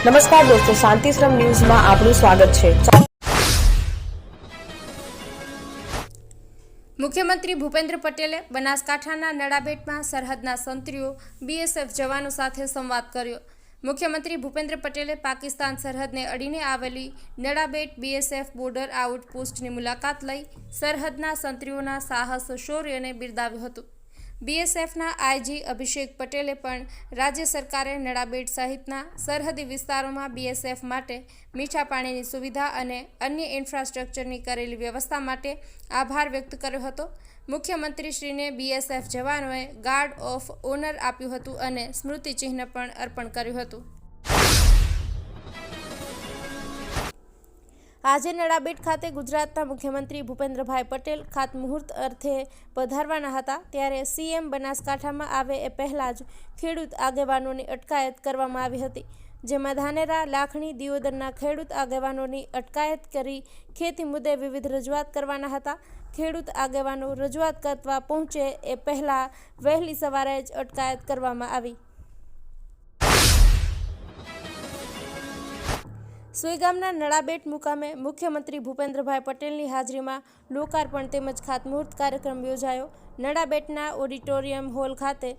નમસ્કાર દોસ્તો, શાંતિશ્રમ ન્યૂઝમાં આપનું સ્વાગત છે। મુખ્યમંત્રી ભૂપેન્દ્ર પટેલે બનાસકાંઠાના નડાબેટમાં સરહદના સંત્રીઓ બીએસએફ જવાનો સાથે સંવાદ કર્યો। મુખ્યમંત્રી ભૂપેન્દ્ર પટેલે પાકિસ્તાન સરહદને અડીને આવેલી નડાબેટ બીએસએફ બોર્ડર આઉટપોસ્ટની મુલાકાત લઈ સરહદના સંત્રીઓના સાહસ શૌર્યને બિરદાવ્યું હતું। બીએસએફના આઈજી અભિષેક પટેલે પણ રાજ્ય સરકારે નડાબેટ સહિતના સરહદી વિસ્તારોમાં બીએસએફ માટે મીઠા પાણીની સુવિધા અને અન્ય ઇન્ફ્રાસ્ટ્રક્ચરની કરેલી વ્યવસ્થા માટે આભાર વ્યક્ત કર્યો હતો। મુખ્યમંત્રીશ્રીને બીએસએફ જવાનોએ ગાર્ડ ઓફ ઓનર આપ્યું હતું અને સ્મૃતિચિહ્ન પણ અર્પણ કર્યું હતું। આજે નડાબેટ ખાતે ગુજરાતના મુખ્યમંત્રી ભૂપેન્દ્રભાઈ પટેલ ખાતમુહૂર્ત અર્થે પધારવાના હતા, ત્યારે સીએમ બનાસકાંઠામાં આવે એ પહેલાં જ ખેડૂત આગેવાનોની અટકાયત કરવામાં આવી હતી, જેમાં ધાનેરા, લાખણી, દિયોદરના ખેડૂત આગેવાનોની અટકાયત કરી ખેતી મુદ્દે વિવિધ રજૂઆત કરવાના હતા। ખેડૂત આગેવાનો રજૂઆત કરવા પહોંચે એ પહેલાં વહેલી સવારે જ અટકાયત કરવામાં આવી। સુઈગામના નડાબેટ મુકામે મુખ્યમંત્રી ભૂપેન્દ્રભાઈ પટેલની હાજરીમાં લોકાર્પણ તેમજ ખાતમુહૂર્ત કાર્યક્રમ યોજાયો। નડાબેટના ઓડિટોરિયમ હોલ ખાતે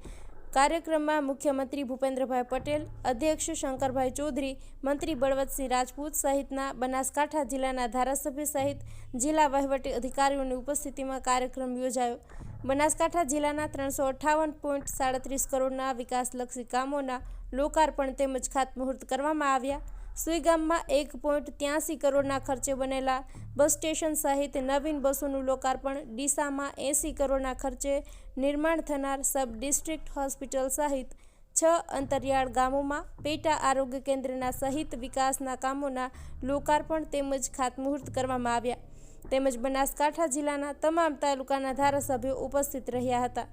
કાર્યક્રમમાં મુખ્યમંત્રી ભૂપેન્દ્રભાઈ પટેલ, અધ્યક્ષ શંકરભાઈ ચૌધરી, મંત્રી બળવંતસિંહ રાજપૂત સહિતના બનાસકાંઠા જિલ્લાના ધારાસભ્ય સહિત જિલ્લા વહીવટી અધિકારીઓની ઉપસ્થિતિમાં કાર્યક્રમ યોજાયો। બનાસકાંઠા જિલ્લાના 358.37 કરોડના વિકાસલક્ષી કામોના લોકાર્પણ તેમજ ખાતમુહૂર્ત કરવામાં આવ્યા। સુઈગામમાં 1.83 કરોડના ખર્ચે બનેલા બસ સ્ટેશન સહિત નવીન બસોનું લોકાર્પણ, ડીસામાં 80 કરોડના ખર્ચે નિર્માણ થનાર સબ ડિસ્ટ્રિક્ટ હોસ્પિટલ સહિત 6 અંતરિયાળ ગામોમાં પેટા આરોગ્ય કેન્દ્રના સહિત વિકાસના કામોના લોકાર્પણ તેમજ ખાતમુહૂર્ત કરવામાં આવ્યા, તેમજ બનાસકાંઠા જિલ્લાના તમામ તાલુકાના ધારાસભ્યો ઉપસ્થિત રહ્યા હતા।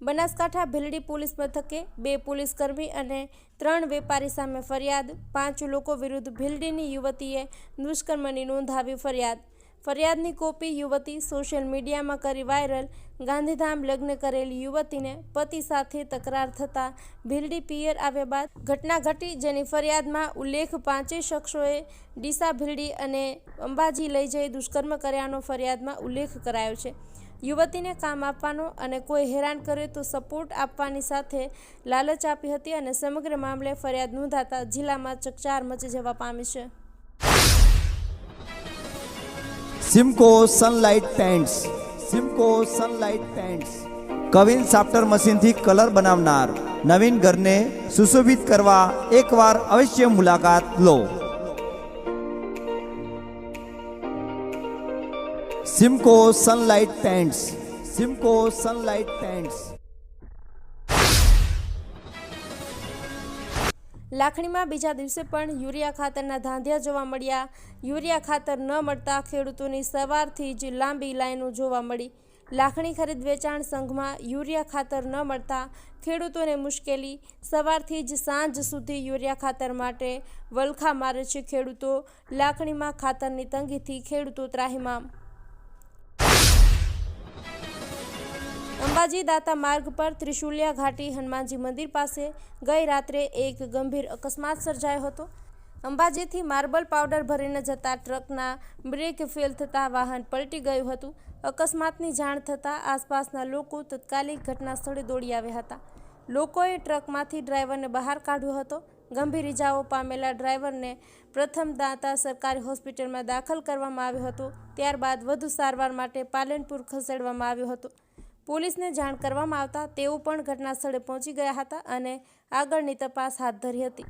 બનાસકાંઠા ભીલડી પોલીસ મથકે 2 પોલીસકર્મી અને 3 વેપારી સામે ફરિયાદ, 5 લોકો વિરુદ્ધ ભીલડીની યુવતીએ દુષ્કર્મની નોંધાવી ફરિયાદની કોપી યુવતી સોશિયલ મીડિયામાં કરી વાયરલ। ગાંધીધામ લગ્ન કરેલી યુવતીને પતિ સાથે તકરાર થતાં ભીલડી પિયર આવ્યા બાદ ઘટના ઘટી, જેની ફરિયાદમાં ઉલ્લેખ 5 શખ્સોએ ડીસા, ભીલડી અને અંબાજી લઈ જઈ દુષ્કર્મ કર્યાનો ફરિયાદમાં ઉલ્લેખ કરાયો છે। યુવતીને કામ આપવાનો અને કોઈ હેરાન કરે તો સપોર્ટ આપવાની સાથે લાલચ આપી હતી અને સમગ્ર મામલે ફરિયાદ નોંધાતા જિલ્લામાં ચકચાર મચી જવા પામી છે। Simco sunlight pants queen સાફ્ટર મશીનથી colour બનાવનાર નવીન ઘરને સુશોભિત કરવા એકવાર અવશ્ય મુલાકાત લો। Simco sunlight pants. લાખણીમાં બીજા દિવસે પણ યુરિયા ખાતરના ધાંધિયા જોવા મળ્યા। યુરિયા ખાતર ન મળતા ખેડૂતોની સવારથી જ લાંબી લાઈનો જોવા મળી। લાખણી ખરીદ વેચાણ સંઘમાં યુરિયા ખાતર ન મળતા ખેડૂતોને મુશ્કેલી, સવારથી જ સાંજ સુધી યુરિયા ખાતર માટે વલખા મારે છે ખેડૂતો। લાખણીમાં ખાતરની તંગીથી ખેડૂતો ત્રાહિમામ। અંબાજી દાતા માર્ગ પર ત્રિશુલિયા ઘાટી હનુમાનજી મંદિર પાસે ગઈ રાત્રે એક ગંભીર અકસ્માત સર્જાયો હતો। અંબાજીથી માર્બલ પાવડર ભરીને જતા ટ્રકના બ્રેક ફેલ થતાં વાહન પલટી ગયું હતું। અકસ્માતની જાણ થતાં આસપાસના લોકો તાત્કાલિક ઘટના સ્થળે દોડી આવ્યા હતા। લોકોએ ટ્રકમાંથી ડ્રાઈવરને બહાર કાઢ્યો હતો। ગંભીર ઇજાઓ પામેલા ડ્રાઈવરને પ્રથમ દાતા સરકારી હોસ્પિટલમાં દાખલ કરવામાં આવ્યો હતો, ત્યારબાદ વધુ સારવાર માટે પાલનપુર ખસેડવામાં આવ્યો હતો। પોલીસને જાણ કરવામાં આવતા તેઓ પણ ઘટના સ્થળે પહોંચી ગયા હતા અને આગળની તપાસ હાથ ધરી હતી।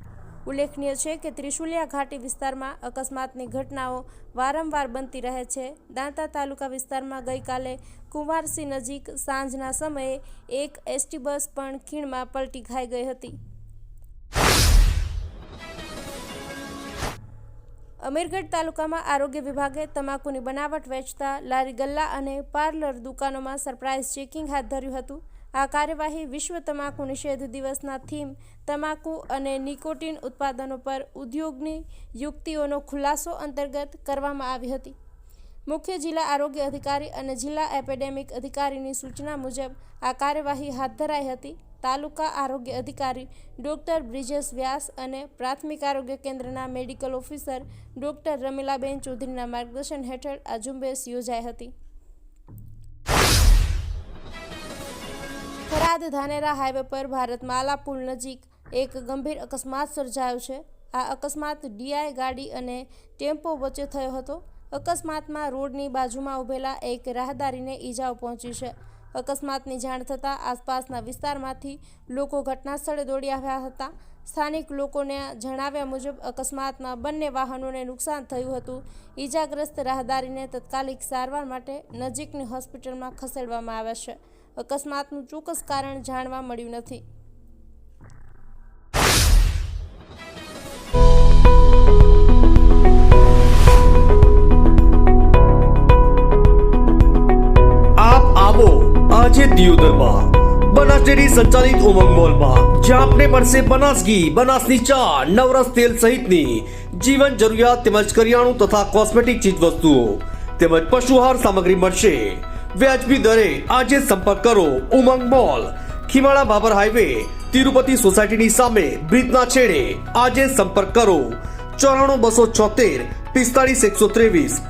ઉલ્લેખનીય છે કે ત્રિશુલિયા ઘાટી વિસ્તારમાં અકસ્માતની ઘટનાઓ વારંવાર બનતી રહે છે। દાંતા તાલુકા વિસ્તારમાં ગઈકાલે કુંવારસી નજીક સાંજના સમયે એક એસટી બસ પણ ખીણમાં પલટી ખાઈ ગઈ હતી। અમીરગઢ તાલુકામાં આરોગ્ય વિભાગે તમાકુની બનાવટ વેચતા લારી ગલ્લા અને પાર્લર દુકાનોમાં સરપ્રાઇઝ ચેકિંગ હાથ ધર્યું હતું। આ કાર્યવાહી વિશ્વ તમાકુ નિષેધ દિવસના થીમ તમાકુ અને નિકોટિન ઉત્પાદનો પર ઉદ્યોગની યુક્તિઓનો ખુલાસો અંતર્ગત કરવામાં આવી હતી। મુખ્ય જિલ્લા આરોગ્ય અધિકારી અને જિલ્લા એપિડેમિક અધિકારીની સૂચના મુજબ આ કાર્યવાહી હાથ ધરાઈ હતી। તાલુકા આરોગ્ય અધિકારી ડૉક્ટર બ્રિજેશ વ્યાસ અને પ્રાથમિક આરોગ્ય કેન્દ્રના મેડિકલ ઓફિસર ડૉક્ટર રમીલાબેન ચૌધરીના માર્ગદર્શન હેઠળ આ ઝુંબેશ યોજાઈ હતી. થરાદ ધાનેરા હાઈવે પર ભારતમાલા પુલ નજીક એક ગંભીર અકસ્માત સર્જાયો છે. આ અકસ્માત ડીઆઈ ગાડી અને ટેમ્પો વચ્ચે થયો હતો. અકસ્માતમાં રોડની બાજુમાં ઊભેલા એક રાહદારીને ઈજાઓ પહોંચી છે. અકસ્માતની જાણ થતાં આસપાસના વિસ્તારમાંથી લોકો ઘટના સ્થળે દોડી આવ્યા હતા. સ્થાનિક લોકોને જણાવ્યા મુજબ અકસ્માતમાં બંને વાહનોને નુકસાન થયું હતું. ઈજાગ્રસ્ત રાહદારીને તાત્કાલિક સારવાર માટે નજીકની હોસ્પિટલમાં ખસેડવામાં આવ્યા છે. અકસ્માતનું ચોક્કસ કારણ જાણવા મળ્યું નથી. આજે દિયોદરમાં બનાસ ડેરી સંચાલિત ઉમંગ મોલમાં જ્યાં આપને મળશે બનાસ ઘી, બનાસની ચા, નવરસ તેલ સહિતની જીવન જરૂરિયાત તેમજ કરિયાણું તથા કોસ્મેટિક ચીજ વસ્તુઓ તેમજ પશુઆહાર સામગ્રી મળશે વ્યાજબી દરે. આજે સંપર્ક કરો ઉમંગ મોલ, ખીમાળા બાબર હાઈવે, તિરુપતિ સોસાયટીની સામે બ્રિજના છેડે. આજે સંપર્ક કરો 94 276 45 123.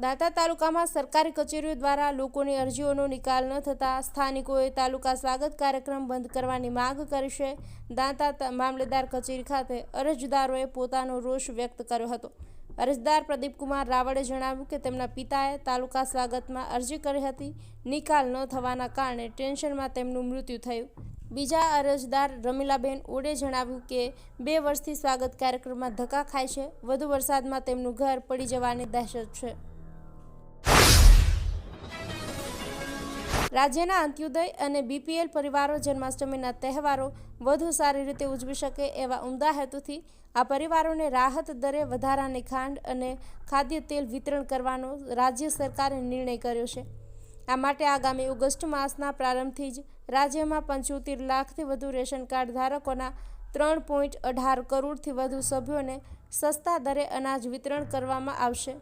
દાંતા તાલુકામાં સરકારી કચેરીઓ દ્વારા લોકોની અરજીઓનો નિકાલ ન થતાં સ્થાનિકોએ તાલુકા સ્વાગત કાર્યક્રમ બંધ કરવાની માંગ કરી છે. દાંતા મામલેદાર કચેરી ખાતે અરજદારોએ પોતાનો રોષ વ્યક્ત કર્યો હતો. અરજદાર પ્રદીપકુમાર રાવળે જણાવ્યું કે તેમના પિતાએ તાલુકા સ્વાગતમાં અરજી કરી હતી. નિકાલ ન થવાના કારણે ટેન્શનમાં તેમનું મૃત્યુ થયું. બીજા અરજદાર રમીલાબેન ઓડે જણાવ્યું કે 2 વર્ષથી સ્વાગત કાર્યક્રમમાં ધક્કા ખાય છે. વધુ વરસાદમાં તેમનું ઘર પડી જવાની દહેશત છે. રાજ્યના અંત્યોદય અને બીપીએલ પરિવારો જન્માષ્ટમીના તહેવારો વધુ સારી રીતે ઉજવી શકે એવા ઉમદા હેતુથી આ પરિવારોને રાહત દરે વધારાની ખાંડ અને ખાદ્ય તેલ વિતરણ કરવાનો રાજ્ય સરકારે નિર્ણય કર્યો છે. આ માટે આગામી ઓગસ્ટ માસના પ્રારંભથી જ રાજ્યમાં 75 લાખથી વધુ રેશન કાર્ડ ધારકોના 3.18 કરોડથી વધુ સભ્યોને સસ્તા દરે અનાજ વિતરણ કરવામાં આવશે.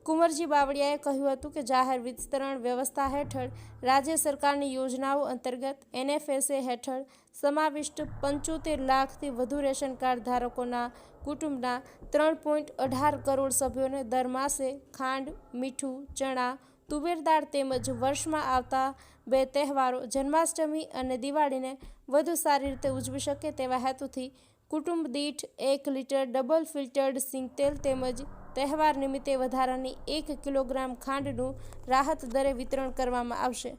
કુંવરજી બાવળિયાએ કહ્યું હતું કે જાહેર વિતરણ વ્યવસ્થા હેઠળ રાજ્ય સરકારની યોજનાઓ અંતર્ગત NFSA હેઠળ સમાવિષ્ટ 75 લાખથી વધુ રેશન કાર્ડ ધારકોના કુટુંબના 3.18 કરોડ સભ્યોને દર માસે ખાંડ, મીઠું, ચણા, તુવેર દાળ તેમજ વર્ષમાં આવતા 2 તહેવારો જન્માષ્ટમી અને દિવાળીને વધુ સારી રીતે ઉજવી શકે તેવા હેતુથી કુટુંબ દીઠ 1 લીટર ડબલ ફિલ્ટર્ડ સિંગ તેલ તેમજ તહેવાર નિમિત્તે વધારાની 1 કિલોગ્રામ ખાંડનું રાહત દરે વિતરણ કરવામાં આવશે.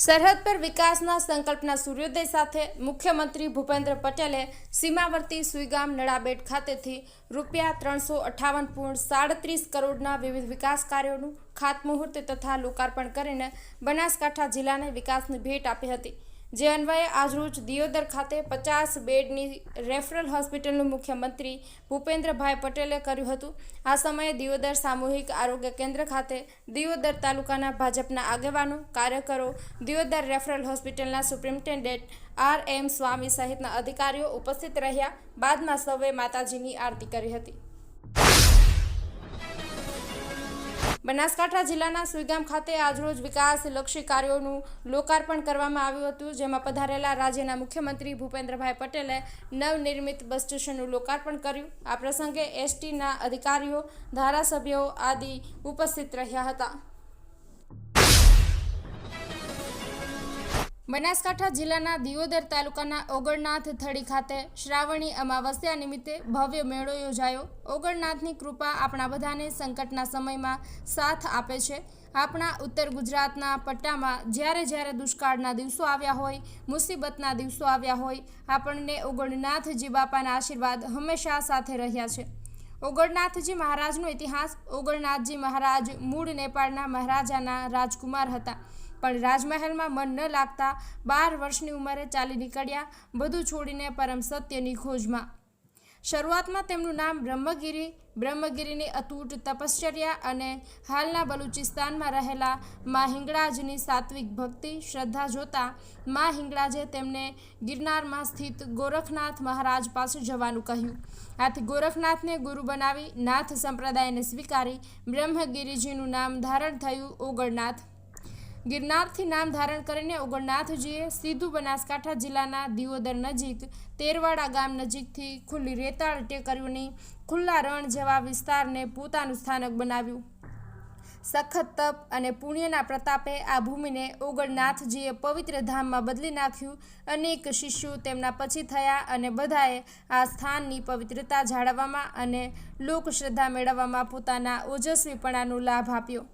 સરહદ પર વિકાસના સંકલ્પના સૂર્યોદય સાથે મુખ્યમંત્રી ભૂપેન્દ્ર પટેલે સીમાવર્તી સુઈગામ નડાબેટ ખાતેથી ₹358.37 કરોડના વિવિધ વિકાસ કાર્યોનું ખાતમુહૂર્ત તથા લોકાર્પણ કરીને બનાસકાંઠા જિલ્લાને વિકાસની ભેટ આપી હતી. જે અન્વયે આજરોજ દિયોદર ખાતે 50 બેડની રેફરલ હોસ્પિટલનું મુખ્યમંત્રી ભૂપેન્દ્રભાઈ પટેલે કર્યું હતું. આ સમયે દિયોદર સામૂહિક આરોગ્ય કેન્દ્ર ખાતે દિયોદર તાલુકાના ભાજપના આગેવાનો, કાર્યકરો, દિયોદર રેફરલ હોસ્પિટલના સુપ્રિન્ટેન્ડન્ટ RM સ્વામી સહિતના અધિકારીઓ ઉપસ્થિત રહ્યા. બાદમાં સૌએ માતાજીની આરતી કરી હતી. બનાસકાંઠા જિલ્લાના સુઈગામ ખાતે આજરોજ વિકાસલક્ષી કાર્યોનું લોકાર્પણ કરવામાં આવ્યું હતું. જેમાં પધારેલા રાજ્યના મુખ્યમંત્રી ભૂપેન્દ્રભાઈ પટેલે નવનિર્મિત બસ સ્ટેશનનું લોકાર્પણ કર્યું. આ પ્રસંગે STના અધિકારીઓ, ધારાસભ્યો આદિ ઉપસ્થિત રહ્યા હતા. બનાસકાંઠા જિલ્લાના દિયોદર તાલુકાના ઓગણનાથ થડી ખાતે શ્રાવણી અમાવસ્યા નિમિત્તે ભવ્ય મેળો યોજાયો. ઓગણનાથની કૃપા આપણા બધાને સંકટના સમયમાં સાથ આપે છે. આપણા ઉત્તર ગુજરાતના પટ્ટામાં જ્યારે દુષ્કાળના દિવસો આવ્યા હોય, મુસીબતના દિવસો આવ્યા હોય, આપણને ઓગણનાથજી બાપાના આશીર્વાદ હંમેશા સાથે રહ્યા છે. ઓગણનાથજી મહારાજનો ઇતિહાસ. ઓગણનાથજી મહારાજ મૂળ નેપાળના મહારાજાના રાજકુમાર હતા, પણ રાજમહેલમાં મન ન લાગતા 12 વર્ષની ઉંમરે ચાલી નીકળ્યા, બધું છોડીને પરમ સત્યની ખોજમાં. શરૂઆતમાં તેમનું નામ બ્રહ્મગીરીની અતૂટ તપશ્ચર્યા અને હાલના બલુચિસ્તાનમાં રહેલા મા હિંગળાજની સાત્વિક ભક્તિ શ્રદ્ધા જોતા મા હિંગળાજે તેમને ગિરનારમાં સ્થિત ગોરખનાથ મહારાજ પાસે જવાનું કહ્યું. આથી ગોરખનાથને ગુરુ બનાવી નાથ સંપ્રદાયને સ્વીકારી બ્રહ્મગીરીજીનું નામ ધારણ થયું ઓગળનાથ. ગિરનારથી નામ ધારણ કરીને ઓગળનાથજીએ સીધું બનાસકાંઠા જિલ્લાના દિયોદર નજીક તેરવાડા ગામ નજીકથી ખુલ્લી રેતાળ ટેકરીઓની ખુલ્લા રણ જેવા વિસ્તારને પોતાનું સ્થાનક બનાવ્યું. સખત તપ અને પુણ્યના પ્રતાપે આ ભૂમિને ઓગળનાથજીએ પવિત્ર ધામમાં બદલી નાખ્યું. અનેક શિષ્યો તેમના પછી થયા અને બધાએ આ સ્થાનની પવિત્રતા જાળવવામાં અને લોકશ્રદ્ધા મેળવવામાં પોતાના ઓજસ્વીપણાનો લાભ આપ્યો.